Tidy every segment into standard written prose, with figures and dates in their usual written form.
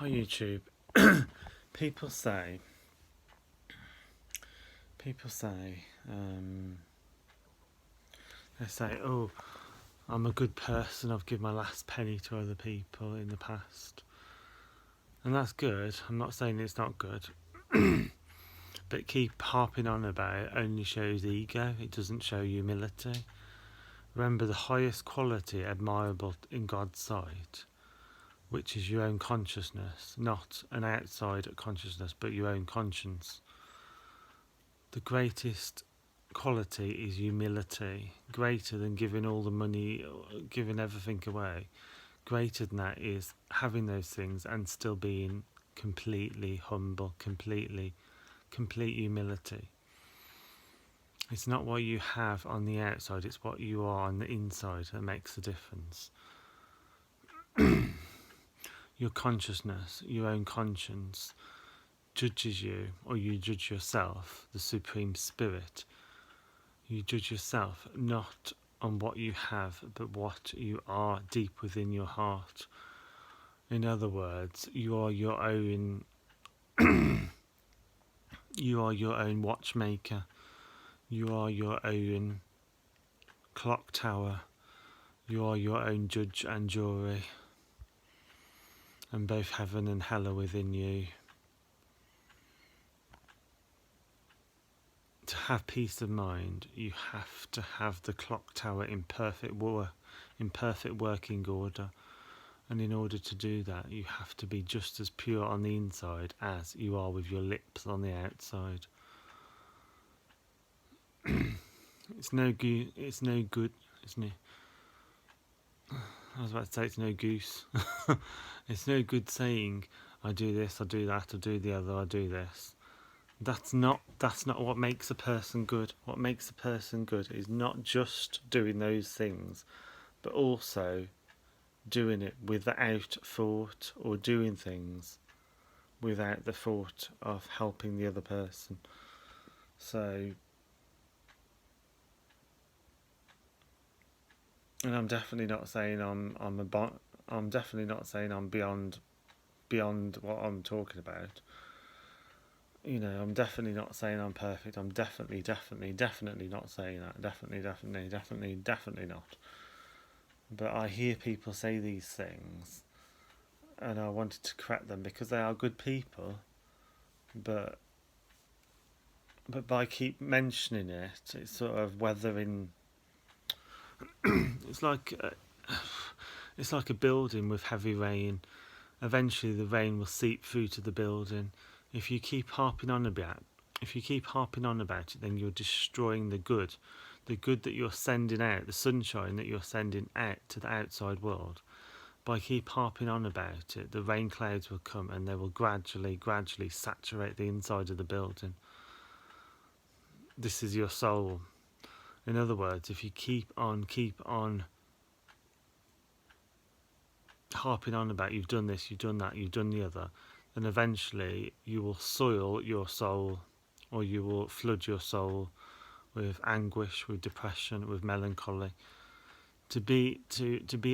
Hi YouTube. people say, people say, they say, oh, I'm a good person, I've given my last penny to other people in the past. And that's good, I'm not saying it's not good. But keep harping on about it only shows ego, it doesn't show humility. Remember, the highest quality admirable in God's sight, which is your own consciousness, not an outside consciousness, but your own conscience. The greatest quality is humility, greater than giving all the money, giving everything away. Greater than that is having those things and still being completely humble, complete humility. It's not what you have on the outside, it's what you are on the inside that makes the difference. Your consciousness, your own conscience, judges you, or you judge yourself, the Supreme Spirit. You judge yourself not on what you have, but what you are deep within your heart. In other words, you are your own you are your own watchmaker. You are your own clock tower. You are your own judge and jury. And both heaven and hell are within you. To have peace of mind, you have to have the clock tower in perfect working order. And in order to do that, you have to be just as pure on the inside as you are with your lips on the outside. It's no good, isn't it? I was about to say it's no goose. It's no good saying, I do this, I do that, I do the other, I do this. That's not what makes a person good. What makes a person good is not just doing those things, but also doing it without thought, or doing things without the thought of helping the other person. So, and I'm definitely not saying I'm definitely not saying I'm beyond what I'm talking about. You know, I'm definitely not saying I'm perfect. I'm definitely not saying that. Definitely not. But I hear people say these things, and I wanted to correct them because they are good people. But by keep mentioning it, it's sort of weathering. It's like a building with heavy rain. Eventually, the rain will seep through to the building. If you keep harping on about it, then you're destroying the good that you're sending out, the sunshine that you're sending out to the outside world. By keep harping on about it, the rain clouds will come and they will gradually saturate the inside of the building. This is your soul. In other words, if you keep on harping on about you've done this, you've done that, you've done the other, then eventually you will soil your soul, or you will flood your soul with anguish, with depression, with melancholy. To be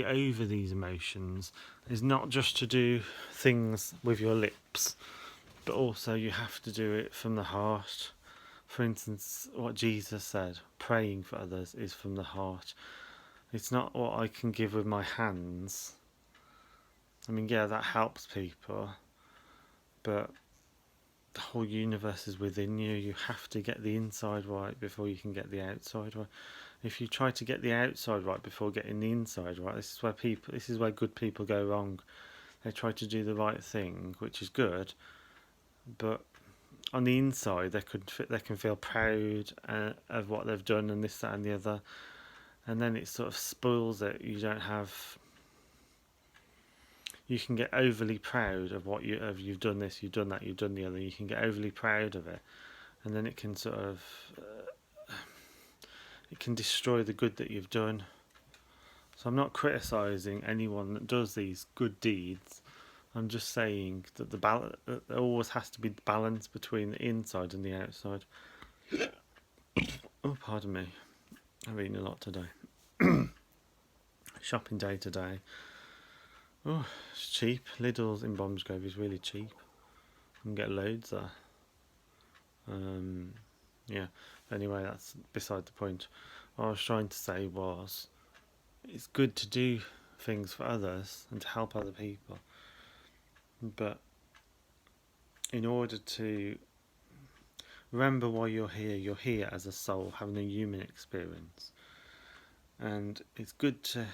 over these emotions is not just to do things with your lips, but also you have to do it from the heart. For instance, what Jesus said, praying for others is from the heart. It's not what I can give with my hands. I mean, yeah, that helps people, but the whole universe is within you. You have to get the inside right before you can get the outside right. If you try to get the outside right before getting the inside right, this is where good people go wrong. They try to do the right thing, which is good, but on the inside they can feel proud of what they've done and this, that, and the other, and then it sort of spoils it. You can get overly proud of what you've done this, you've done that, you've done the other. You can get overly proud of it, and then it can sort of it can destroy the good that you've done. So I'm not criticising anyone that does these good deeds. I'm just saying that that there always has to be balance between the inside and the outside. Oh, pardon me. I've eaten a lot today. Shopping day today. Oh, it's cheap. Lidl's in Bromsgrove is really cheap. You can get loads there. Yeah. Anyway, that's beside the point. What I was trying to say was, it's good to do things for others and to help other people, but in order to remember why you're here as a soul having a human experience, and to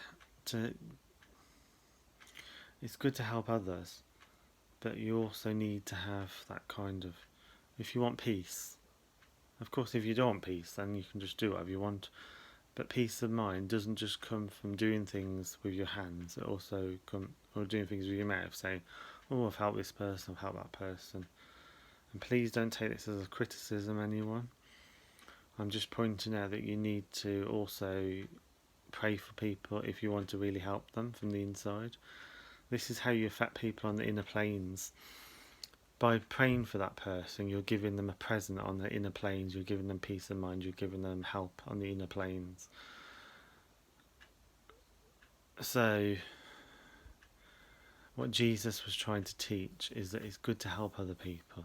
it's good to help others, but you also need to have that kind of, if you want peace, of course if you don't want peace then you can just do whatever you want, but peace of mind doesn't just come from doing things with your hands, it also come or doing things with your mouth, saying, oh, I've helped this person, I've helped that person. And please don't take this as a criticism, anyone. I'm just pointing out that you need to also pray for people if you want to really help them from the inside. This is how you affect people on the inner planes. By praying for that person, you're giving them a present on the inner planes, you're giving them peace of mind, you're giving them help on the inner planes. So, what Jesus was trying to teach is that it's good to help other people,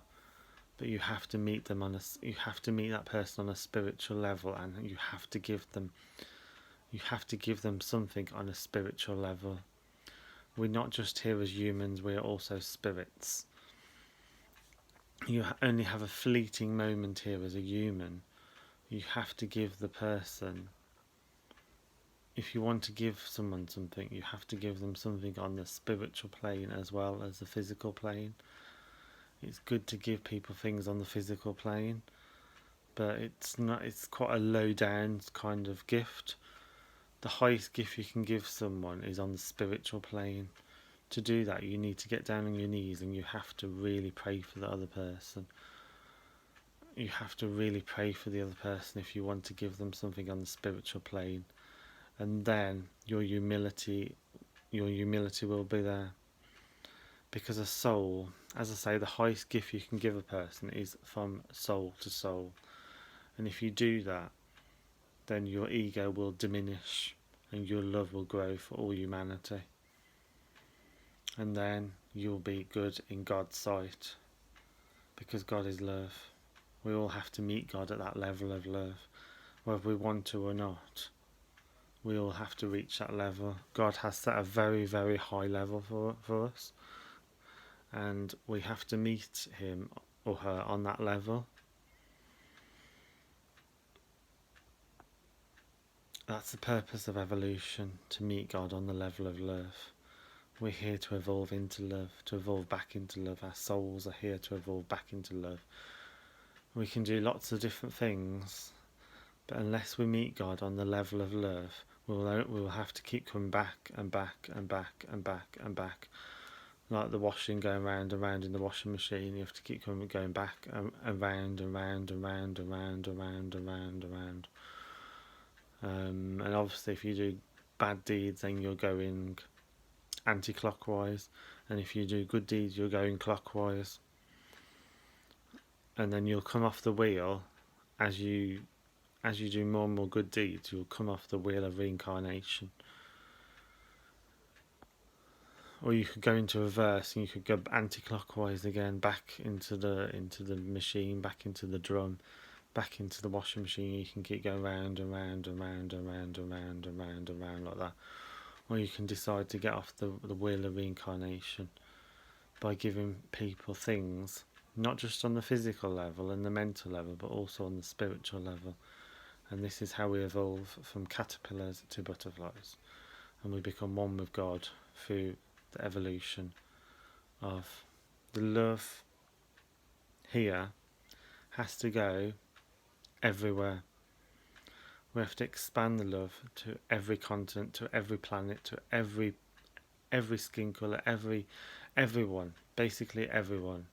but you have to meet them you have to meet that person on a spiritual level, and you have to give them something on a spiritual level. We're not just here as humans, we're also spirits. You only have a fleeting moment here as a human. You have to give the person, if you want to give someone something, you have to give them something on the spiritual plane as well as the physical plane. It's good to give people things on the physical plane, but it's quite a low down kind of gift. The highest gift you can give someone is on the spiritual plane. To do that, you need to get down on your knees and you have to really pray for the other person. You have to really pray for the other person if you want to give them something on the spiritual plane. And then your humility will be there. Because a soul, as I say, the highest gift you can give a person is from soul to soul. And if you do that, then your ego will diminish and your love will grow for all humanity. And then you'll be good in God's sight, because God is love. We all have to meet God at that level of love, whether we want to or not. We all have to reach that level. God has set a very, very high level for us, and we have to meet him or her on that level. That's the purpose of evolution, to meet God on the level of love. We're here to evolve into love, to evolve back into love. Our souls are here to evolve back into love. We can do lots of different things, but unless we meet God on the level of love, we'll have to keep coming back and back and back and back and back. Like the washing, going round and round in the washing machine, you have to keep going back and round and round and round and round and round and round and round. And obviously if you do bad deeds, then you're going anti-clockwise, and if you do good deeds, you're going clockwise, and then you'll come off the wheel as you do more and more good deeds. You'll come off the wheel of reincarnation. Or you could go into reverse and you could go anti-clockwise again, back into the machine, back into the drum, back into the washing machine. You can keep going round and round and round and round and round and round and round like that. Or you can decide to get off the wheel of reincarnation by giving people things, not just on the physical level and the mental level, but also on the spiritual level. And this is how we evolve from caterpillars to butterflies, and we become one with God through the evolution of the love. Here has to go everywhere. We have to expand the love to every continent, to every planet, to every skin colour, everyone, basically everyone,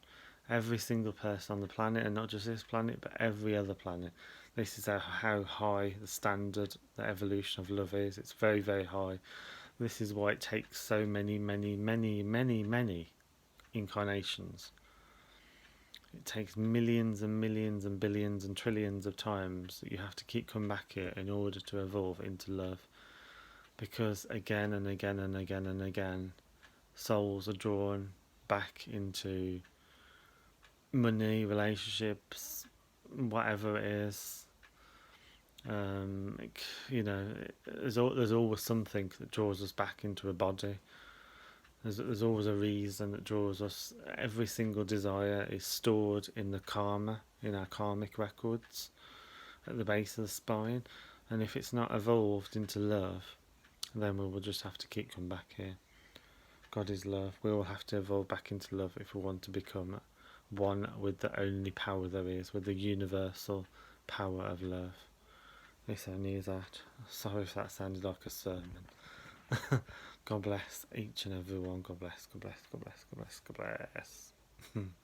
every single person on the planet, and not just this planet, but every other planet. This is how high the standard, the evolution of love is. It's very, very high. This is why it takes so many, many, many, many, many incarnations. It takes millions and millions and billions and trillions of times that you have to keep coming back here in order to evolve into love. Because again and again and again and again, souls are drawn back into money, relationships, whatever it is. You know, there's always something that draws us back into a body. There's always a reason that draws us. Every single desire is stored in the karma, in our karmic records, at the base of the spine. And if it's not evolved into love, then we will just have to keep coming back here. God is love. We all have to evolve back into love if we want to become one with the only power there is, with the universal power of love. This only is that. Sorry if that sounded like a sermon. God bless each and every one. God bless, God bless, God bless, God bless, God bless.